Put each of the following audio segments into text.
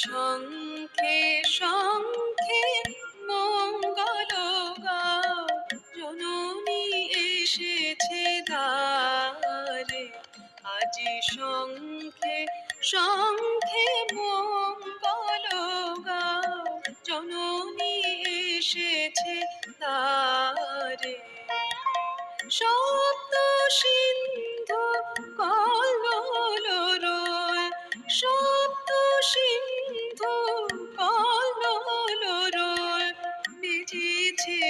শঙ্খে শঙ্খে মঙ্গল গাও, জননী এসেছে দ্বারে। আজি শঙ্খে শঙ্খে মঙ্গল গাও, জননী এসেছে দ্বারে। সপ্ত সিন্ধু কল্লোল, সপ্ত সিন্ধু কল্লোল, বেজেছে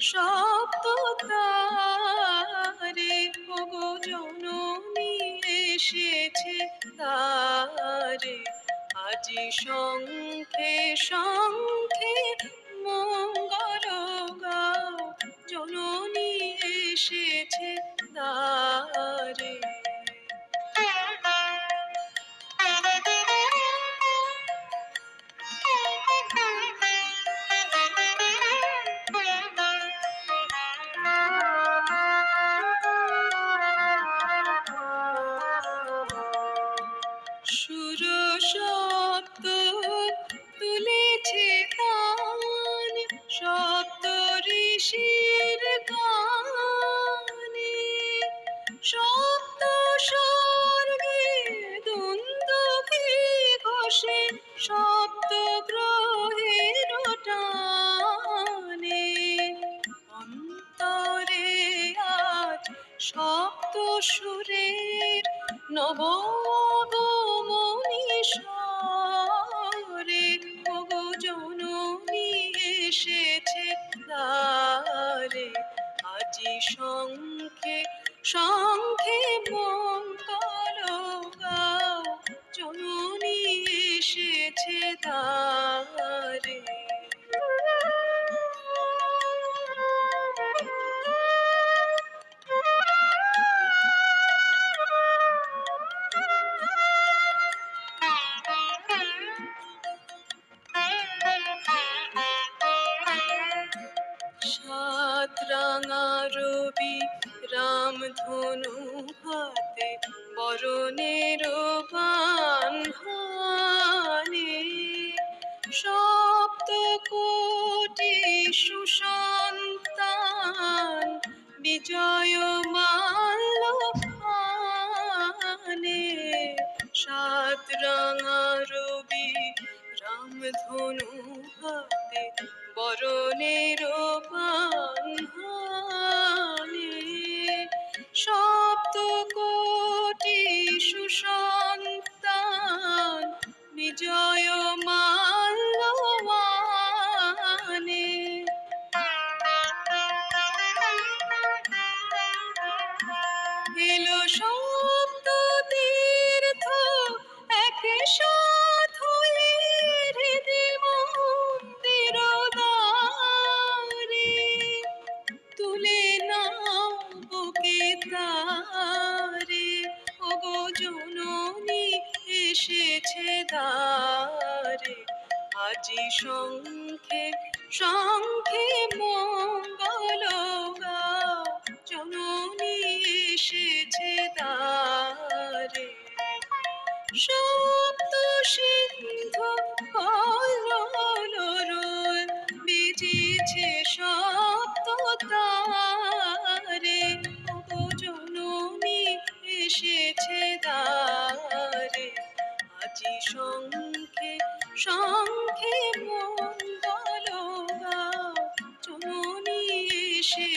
সপ্ত তারে। ওগো জননী এসেছে দ্বারে। আজি শঙ্খে শঙ্খে মঙ্গল গাও, জননী এসেছে দ্বারে। সুর সপ্ত তুলেছে তান, সপ্ত ঋষির গানে। সপ্ত স্বর্গে দুন্দুভি ঘোষে, সপ্ত গ্রহের টানে। অন্তরে আজ সপ্ত সুরের নবগমনী স্বরে। ওগো জননী এসেছে দ্বারে। আজি শঙ্খে শঙ্খে মঙ্গল গাও, জননী এসেছে দ্বারে। সাত রাঙা রবি রামধনু হাতে, বরণের বানহানে। সপ্ত কোটি সুসন্তান, বিজয় মাল্য আনে। সাত রাঙা রবি রামধনু হাতে, বরণের বানহানে। সপ্ত কোটি সুসন্তান, বিজয় মাল্য আনে। এলো সপ্ত তীর্থ একসাথ হয়ে, হৃদে মন্দির দ্বারে। তুলে নাও বুকে তারে, ওগো জননী এসেছে দ্বারে। আজি শঙ্খে শঙ্খে মঙ্গল গাও, জননী এসেছে দ্বারে। সপ্ত সিন্ধু কল্লোল, বেজেছে সপ্ত তারে। ওগো জননী এসেছে দ্বারে। আজি শঙ্খে শঙ্খে মঙ্গল গাও, জননী এসেছে